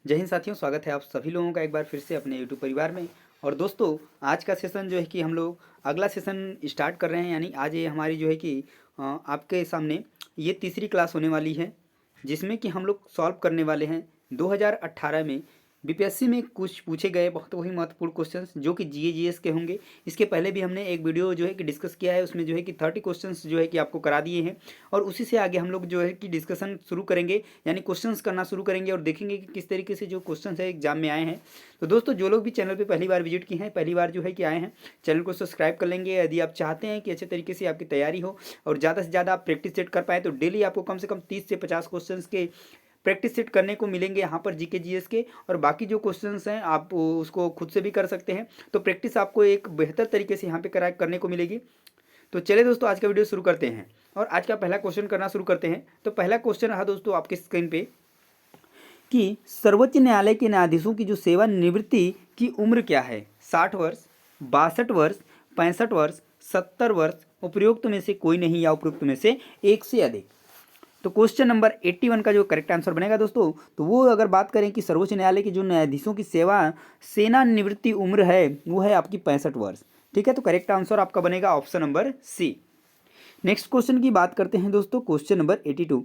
जय हिंद साथियों, स्वागत है आप सभी लोगों का एक बार फिर से अपने यूट्यूब परिवार में। और दोस्तों, आज का सेशन जो है कि हम लोग अगला सेशन स्टार्ट कर रहे हैं। यानी आज ये हमारी जो है कि आपके सामने ये तीसरी क्लास होने वाली है, जिसमें कि हम लोग सॉल्व करने वाले हैं 2018 में बीपीएससी में कुछ पूछे गए बहुत ही महत्वपूर्ण क्वेश्चंस, जो कि जीएस के होंगे। इसके पहले भी हमने एक वीडियो जो है कि डिस्कस किया है, उसमें जो है कि 30 क्वेश्चंस जो है कि आपको करा दिए हैं। और उसी से आगे हम लोग जो है कि डिस्कशन शुरू करेंगे, यानी क्वेश्चंस करना शुरू करेंगे और देखेंगे कि किस तरीके से जो क्वेश्चंस है एग्जाम में आए हैं। तो दोस्तों, जो लोग भी चैनल पे पहली बार विजिट किए हैं, पहली बार जो है कि आए हैं, चैनल को सब्सक्राइब कर लेंगे। यदि आप चाहते हैं कि अच्छे तरीके से आपकी तैयारी हो और ज़्यादा से ज़्यादा आप प्रैक्टिस सेट कर पाएँ, तो डेली आपको कम से कम 30 से 50 क्वेश्चंस के प्रैक्टिस सेट करने को मिलेंगे यहाँ पर जीके जीएस के। और बाकी जो क्वेश्चंस हैं आप उसको खुद से भी कर सकते हैं, तो प्रैक्टिस आपको एक बेहतर तरीके से यहाँ पे करने को मिलेगी। तो चलिए दोस्तों, आज का वीडियो शुरू करते हैं और आज का पहला क्वेश्चन करना शुरू करते हैं। तो पहला क्वेश्चन रहा दोस्तों आपके स्क्रीन पे कि सर्वोच्च न्यायालय के न्यायाधीशों की जो सेवानिवृत्ति की उम्र क्या है? 60 वर्ष, 62 वर्ष, 65 वर्ष, 70 वर्ष, उपरोक्त में से कोई नहीं या उपरोक्त में से एक से अधिक। तो क्वेश्चन नंबर 81 का जो करेक्ट आंसर बनेगा दोस्तों, तो वो अगर बात करें कि सर्वोच्च न्यायालय के जो न्यायाधीशों की सेवानिवृत्ति उम्र है वो है आपकी 65 वर्ष। ठीक है, तो करेक्ट आंसर आपका बनेगा option number C. Next question की बात करते हैं दोस्तों, क्वेश्चन नंबर 82।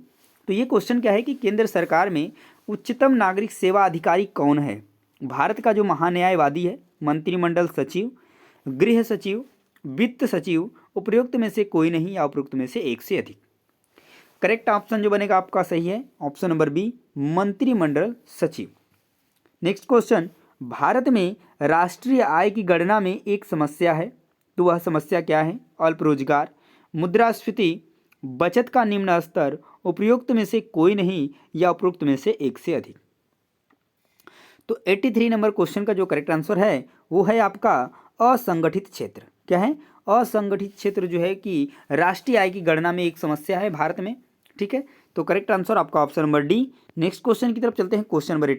तो ये क्वेश्चन क्या है कि केंद्र सरकार में उच्चतम नागरिक सेवा अधिकारी कौन है? भारत का जो महान्यायवादी है, मंत्रिमंडल सचिव, गृह सचिव, वित्त सचिव, उपरोक्त में से कोई नहीं या उपरोक्त में से एक से अधिक। करेक्ट ऑप्शन जो बनेगा आपका सही है ऑप्शन नंबर बी, मंत्रिमंडल सचिव। नेक्स्ट क्वेश्चन, भारत में राष्ट्रीय आय की गणना में एक समस्या है, तो वह समस्या क्या है? अल्प रोजगार, मुद्रास्फीति, बचत का निम्न स्तर, उपरोक्त में से कोई नहीं या उपरोक्त में से एक से अधिक। तो 83 नंबर क्वेश्चन का जो करेक्ट आंसर है वो है आपका असंगठित क्षेत्र। क्या है? असंगठित क्षेत्र जो है कि राष्ट्रीय आय की गणना में एक समस्या है भारत में। ठीक है, तो करेक्ट आंसर आपका option number D. Next question की तरफ चलते हैं, क्वेश्चन नंबर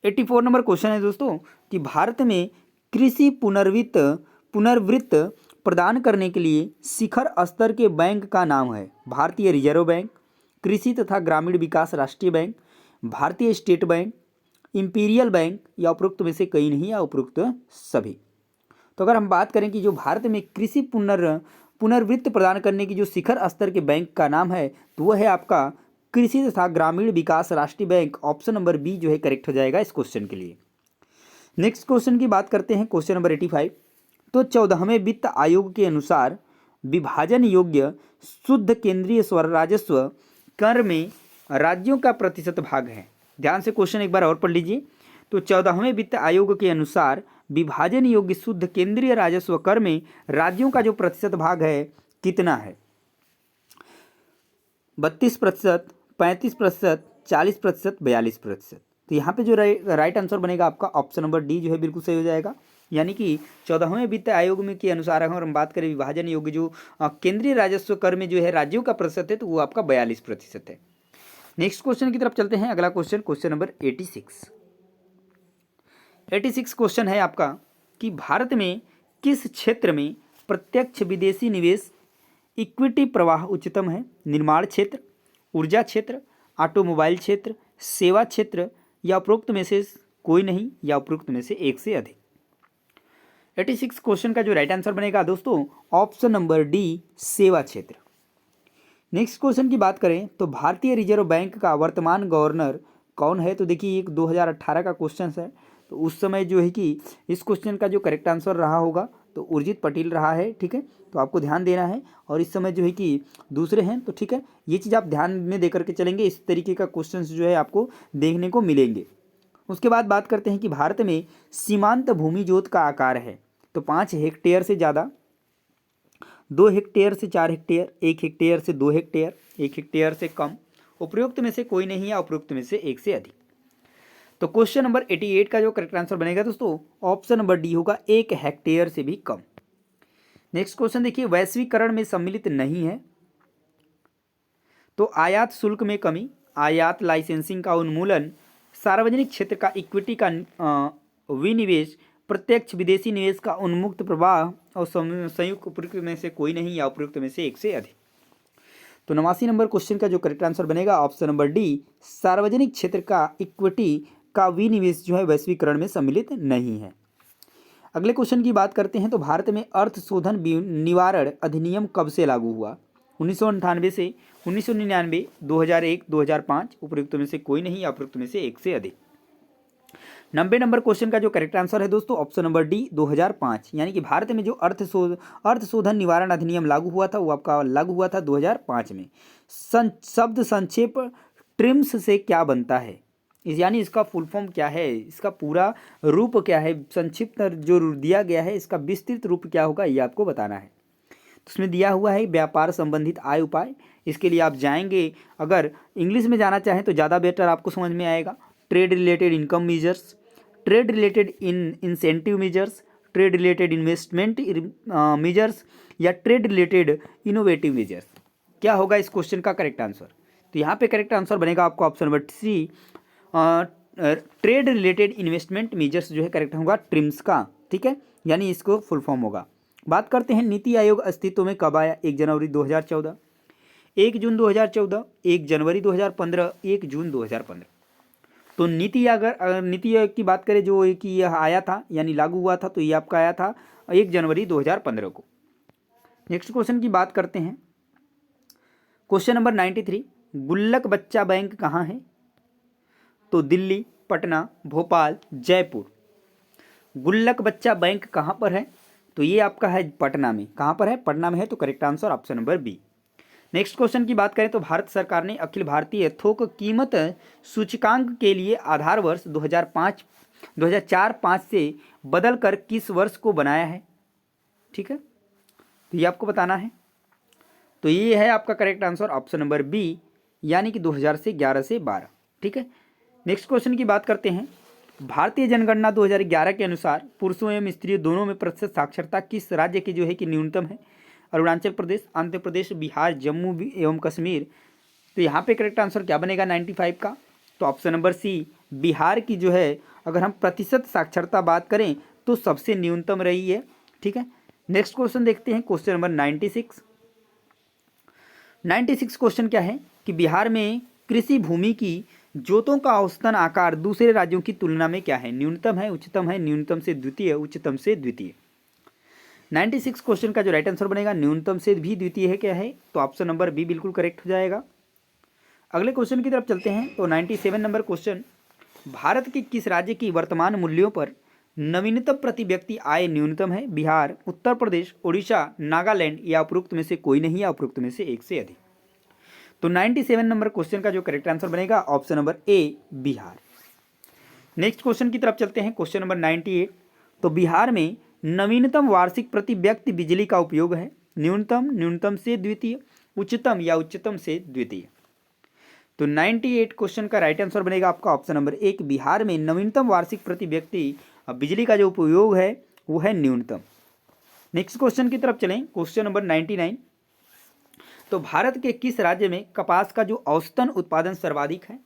84 नंबर क्वेश्चन है दोस्तों कि भारत में कृषि पुनर्वित्त प्रदान करने के लिए शिखर स्तर के बैंक का नाम है? भारतीय रिजर्व बैंक, कृषि तथा ग्रामीण विकास राष्ट्रीय बैंक, भारतीय स्टेट बैंक, इंपीरियल बैंक या उपरोक्त में से कई नहीं या उपरोक्त सभी। तो अगर हम बात करें कि जो भारत में कृषि पुनर्वित्त प्रदान करने की जो शिखर स्तर के बैंक का नाम है, तो वह है आपका कृषि तथा ग्रामीण विकास राष्ट्रीय बैंक। ऑप्शन नंबर बी जो है करेक्ट हो जाएगा इस क्वेश्चन के लिए। नेक्स्ट क्वेश्चन की बात करते हैं, क्वेश्चन नंबर 85। तो 14वें वित्त आयोग के अनुसार विभाजन योग्य शुद्ध केंद्रीय राजस्व कर में राज्यों का प्रतिशत भाग है। ध्यान से क्वेश्चन एक बार और पढ़ लीजिए। तो 14वें वित्त आयोग के अनुसार विभाजन योग्य शुद्ध केंद्रीय राजस्व कर में राज्यों का जो प्रतिशत भाग है कितना है? 32%, 35%, 40%, 42%। तो यहाँ पे जो राइट आंसर बनेगा आपका ऑप्शन नंबर डी जो है बिल्कुल सही हो जाएगा। यानी कि 14वें वित्त आयोग में के अनुसार अगर हम बात करें विभाजन योग्य जो केंद्रीय राजस्व कर में जो है राज्यों का प्रतिशत है, तो वो आपका 42% है। नेक्स्ट क्वेश्चन की तरफ चलते हैं। अगला क्वेश्चन, क्वेश्चन नंबर 86 क्वेश्चन है आपका कि भारत में किस क्षेत्र में प्रत्यक्ष विदेशी निवेश इक्विटी प्रवाह उच्चतम है? निर्माण क्षेत्र, ऊर्जा क्षेत्र, ऑटोमोबाइल क्षेत्र, सेवा क्षेत्र या उपरोक्त में से कोई नहीं या उपरोक्त में से एक से अधिक। 86 क्वेश्चन का जो राइट आंसर बनेगा दोस्तों ऑप्शन नंबर डी, सेवा क्षेत्र। नेक्स्ट क्वेश्चन की बात करें तो भारतीय रिजर्व बैंक का वर्तमान गवर्नर कौन है? तो देखिए एक 2018 का क्वेश्चन है, तो उस समय जो है कि इस क्वेश्चन का जो करेक्ट आंसर रहा होगा तो उर्जित पटेल रहा है। ठीक है, तो आपको ध्यान देना है। और इस समय जो है कि दूसरे हैं, तो ठीक है, ये चीज़ आप ध्यान में दे करके चलेंगे। इस तरीके का क्वेश्चन जो है आपको देखने को मिलेंगे। उसके बाद बात करते हैं कि भारत में सीमांत भूमि जोत का आकार है, तो 5 हेक्टेयर से ज़्यादा, 2 हेक्टेयर से 4 हेक्टेयर, 1 हेक्टेयर से 2 हेक्टेयर, 1 हेक्टेयर से कम, उपरोक्त में से कोई नहीं या उपरोक्त में से एक से अधिक। तो क्वेश्चन नंबर 88 का जो करेक्ट आंसर बनेगा दोस्तों ऑप्शन नंबर डी होगा, 1 हेक्टेयर से भी कम। नेक्स्ट क्वेश्चन देखिए, वैश्वीकरण में सम्मिलित नहीं है, तो आयात शुल्क में कमी, आयात लाइसेंसिंग का उन्मूलन, सार्वजनिक क्षेत्र का इक्विटी का विनिवेश, प्रत्यक्ष विदेशी निवेश का उन्मुक्त प्रवाह और संयुक्त उपयुक्त में से कोई नहीं या उपयुक्त में से एक से अधिक। तो 89 नंबर क्वेश्चन का जो करेक्ट आंसर बनेगा ऑप्शन नंबर डी, सार्वजनिक क्षेत्र का इक्विटी का विनिवेश जो है वैश्वीकरण में सम्मिलित नहीं है। अगले क्वेश्चन की बात करते हैं। तो भारत में अर्थ शोधन निवारण अधिनियम कब से लागू हुआ? 1998 से, 1999, 2001, 2005, उपयुक्त में से कोई नहीं या उपयुक्त में से एक से अधिक। 90 नंबर क्वेश्चन का जो करेक्ट आंसर है दोस्तों ऑप्शन नंबर डी, 2005, यानी कि भारत में जो अर्थ शोधन निवारण अधिनियम लागू हुआ था वो आपका लागू हुआ था 2005 में। शब्द संक्षेप ट्रिम्स से क्या बनता है, यानी इसका फुल फॉर्म क्या है, इसका पूरा रूप क्या है, संक्षिप्त जो दिया गया है इसका विस्तृत रूप क्या होगा ये आपको बताना है। तो उसमें दिया हुआ है व्यापार संबंधित आय उपाय। इसके लिए आप जाएंगे, अगर इंग्लिश में जाना चाहें तो ज़्यादा बेटर आपको समझ में आएगा। Trade related income measures, trade related incentive measures, trade related investment measures या ट्रेड रिलेटेड इनोवेटिव मेजर्स। क्या होगा इस क्वेश्चन का करेक्ट आंसर? तो यहाँ पे करेक्ट आंसर बनेगा आपको option number C, trade related investment measures जो है करेक्ट होगा ट्रिम्स का, ठीक है, यानी इसको फुल फॉर्म होगा। बात करते हैं नीति आयोग अस्तित्व में कब आया? 1 जनवरी 2014, 1 जून 2014, 1 जनवरी 2015, 1 जून 2015। तो नीति आयोग की बात करें जो कि यह आया था यानी लागू हुआ था, तो ये आपका आया था 1 जनवरी 2015 को। नेक्स्ट क्वेश्चन की बात करते हैं। क्वेश्चन नंबर 93, गुल्लक बच्चा बैंक कहाँ है? तो दिल्ली, पटना, भोपाल, जयपुर। गुल्लक बच्चा बैंक कहाँ पर है? तो ये आपका है पटना में। कहाँ पर है? पटना में है, तो correct answer option number B. Next question की बात करें तो भारत सरकार ने अखिल भारतीय थोक कीमत सूचकांक के लिए आधार वर्ष 2004-5 से बदलकर किस वर्ष को बनाया है? ठीक है, तो ये आपको बताना है। तो ये है आपका correct answer option number B, यानी कि 2011 से 12। ठीक है, नेक्स्ट क्वेश्चन की बात करते हैं। भारतीय जनगणना 2011 के अनुसार पुरुषों एवं स्त्रियों दोनों में प्रतिशत साक्षरता किस राज्य की जो है कि न्यूनतम है? अरुणाचल प्रदेश, आंध्र प्रदेश, बिहार, जम्मू एवं कश्मीर। तो यहाँ पे करेक्ट आंसर क्या बनेगा 95 का? तो ऑप्शन नंबर सी, बिहार की जो है अगर हम प्रतिशत साक्षरता बात करें तो सबसे न्यूनतम रही है। ठीक है, नेक्स्ट क्वेश्चन देखते हैं, क्वेश्चन नंबर 96। 96 क्वेश्चन क्या है कि बिहार में कृषि भूमि की जोतों का औसतन आकार दूसरे राज्यों की तुलना में क्या है? न्यूनतम है, उच्चतम है, न्यूनतम से द्वितीय, उच्चतम से द्वितीय। 96 क्वेश्चन का जो राइट आंसर बनेगा न्यूनतम से भी द्वितीय है क्या है? तो ऑप्शन नंबर बी बिल्कुल करेक्ट हो जाएगा। अगले क्वेश्चन की तरफ चलते हैं। तो 97 नंबर क्वेश्चन, भारत के किस राज्य की वर्तमान मूल्यों पर नवीनतम प्रति व्यक्ति आय न्यूनतम है? बिहार, उत्तर प्रदेश, उड़ीसा, नागालैंड या उपरोक्त में से कोई नहीं या उपरोक्त में से एक से अधिक। तो 97 नंबर क्वेश्चन का जो करेक्ट आंसर बनेगा option number A, Bihar. Next question की तरफ चलते हैं, क्वेश्चन नंबर 98। तो बिहार में नवीनतम वार्षिक प्रति व्यक्ति बिजली का उपयोग है? न्यूनतम, न्यूनतम से द्वितीय, उच्चतम या उच्चतम से द्वितीय। तो 98 क्वेश्चन का राइट आंसर बनेगा आपका ऑप्शन नंबर एक, बिहार में नवीनतम वार्षिक प्रति व्यक्ति बिजली का जो उपयोग है वो है न्यूनतम। नेक्स्ट क्वेश्चन की तरफ चलें, क्वेश्चन नंबर 99। तो भारत के किस राज्य में कपास का जो औसतन उत्पादन सर्वाधिक है?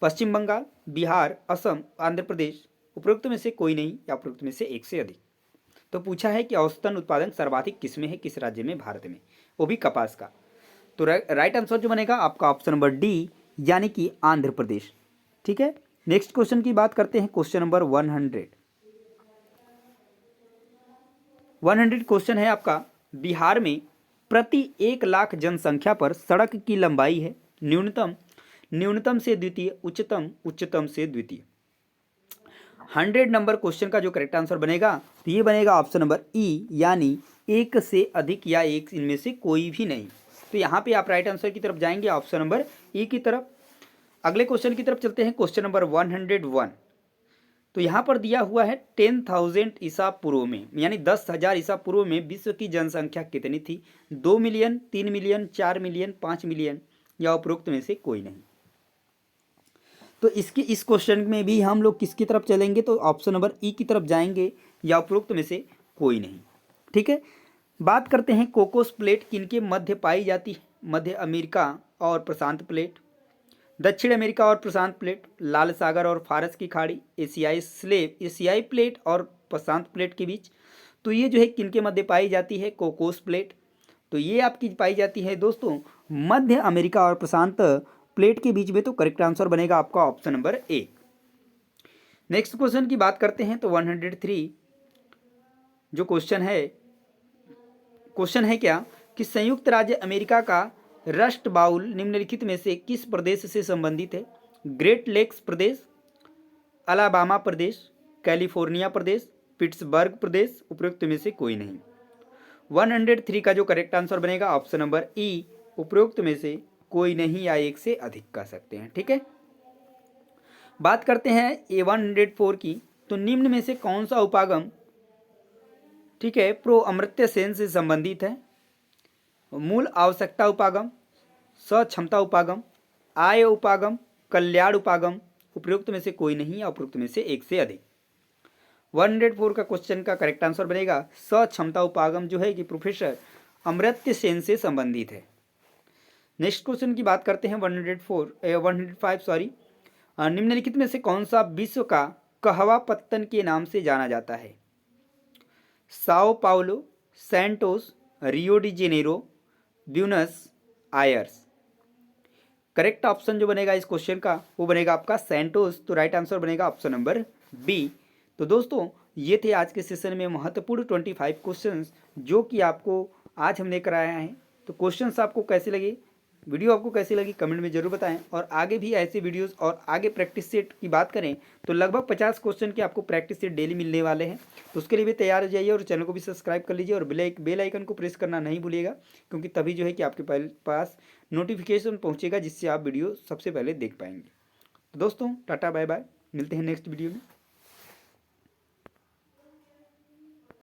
पश्चिम बंगाल, बिहार, असम, आंध्र प्रदेश, उपरोक्त में से कोई नहीं या उपरोक्त में से एक से अधिक। तो पूछा है कि औसतन उत्पादन सर्वाधिक किस में है, किस राज्य में भारत में, वो भी कपास का। तो राइट आंसर जो बनेगा आपका ऑप्शन नंबर डी, यानी कि आंध्र प्रदेश। ठीक है, नेक्स्ट क्वेश्चन की बात करते हैं, क्वेश्चन नंबर 100 क्वेश्चन है आपका, बिहार में प्रति 1 लाख जनसंख्या पर सड़क की लंबाई है? न्यूनतम, न्यूनतम से द्वितीय, उच्चतम, उच्चतम से द्वितीय। 100 नंबर क्वेश्चन का जो करेक्ट आंसर बनेगा तो ये बनेगा ऑप्शन नंबर ई, यानी एक से अधिक या एक इनमें से कोई भी नहीं। तो यहाँ पे आप राइट आंसर की तरफ जाएंगे ऑप्शन नंबर ई की तरफ। अगले क्वेश्चन की तरफ चलते हैं, क्वेश्चन नंबर 101। तो यहाँ पर दिया हुआ है 10,000 ईसा पूर्व में, यानी 10,000 ईसा पूर्व में विश्व की जनसंख्या कितनी थी? 2 मिलियन, 3 मिलियन, 4 मिलियन, 5 मिलियन या उपरोक्त में से कोई नहीं। तो इस क्वेश्चन में भी हम लोग किसकी तरफ चलेंगे? तो ऑप्शन नंबर ई की तरफ जाएंगे या उपरोक्त में से कोई नहीं। ठीक है, बात करते हैं कोकोस प्लेट किनके मध्य पाई जाती है? मध्य अमेरिका और प्रशांत प्लेट, दक्षिण अमेरिका और प्रशांत प्लेट, लाल सागर और फारस की खाड़ी, एशियाई प्लेट और प्रशांत प्लेट के बीच। तो ये जो है किनके मध्य पाई जाती है? Cocos plate. तो ये आपकी पाई जाती है दोस्तों मध्य अमेरिका और प्रशांत प्लेट के बीच में, तो करेक्ट आंसर बनेगा आपका option number A. Next question की बात करते हैं तो 103 जो क्वेश्चन है क्या कि संयुक्त राज्य अमेरिका का रस्ट बाउल निम्नलिखित में से किस प्रदेश से संबंधित है? ग्रेट लेक्स प्रदेश, अलाबामा प्रदेश, कैलिफोर्निया प्रदेश, पिट्सबर्ग प्रदेश, उपरोक्त में से कोई नहीं। 103 का जो करेक्ट आंसर बनेगा ऑप्शन नंबर ई, उपरोक्त में से कोई नहीं या एक से अधिक कह सकते हैं। ठीक है, बात करते हैं A104 की, तो निम्न में से कौन सा उपागम, ठीक है, प्रो अमर्त्य सेन से संबंधित है? मूल आवश्यकता उपागम, सक्षमता उपागम, आय उपागम, कल्याण उपागम, उपरोक्त में से कोई नहीं या उपरोक्त में से एक से अधिक। 104 का क्वेश्चन का करेक्ट आंसर बनेगा सक्षमता उपागम जो है कि प्रोफेसर अमर्त्य सेन से संबंधित है। नेक्स्ट क्वेश्चन की बात करते हैं 105 निम्नलिखित में से कौन सा विश्व का कहवा पत्तन के नाम से जाना जाता है? Sao Paulo, Santos, Rio de Janeiro, Buenos Aires. Correct option जो बनेगा इस क्वेश्चन का वो बनेगा आपका सैंटोस, तो राइट आंसर बनेगा ऑप्शन नंबर बी। तो दोस्तों ये थे आज के सेशन में महत्वपूर्ण 25 क्वेश्चंस जो कि आपको आज हम लेकर आए हैं। तो क्वेश्चंस आपको कैसे लगे, वीडियो आपको कैसी लगी कमेंट में जरूर बताएं। और आगे भी ऐसे वीडियोस और आगे प्रैक्टिस सेट की बात करें तो लगभग 50 क्वेश्चन के आपको प्रैक्टिस सेट डेली मिलने वाले हैं। तो उसके लिए भी तैयार हो जाइए और चैनल को भी सब्सक्राइब कर लीजिए और बेल आइकन को प्रेस करना नहीं भूलिएगा, क्योंकि तभी जो है कि आपके पास नोटिफिकेशन पहुँचेगा जिससे आप वीडियो सबसे पहले देख पाएंगे। तो दोस्तों टाटा बाय बाय, मिलते हैं नेक्स्ट वीडियो में।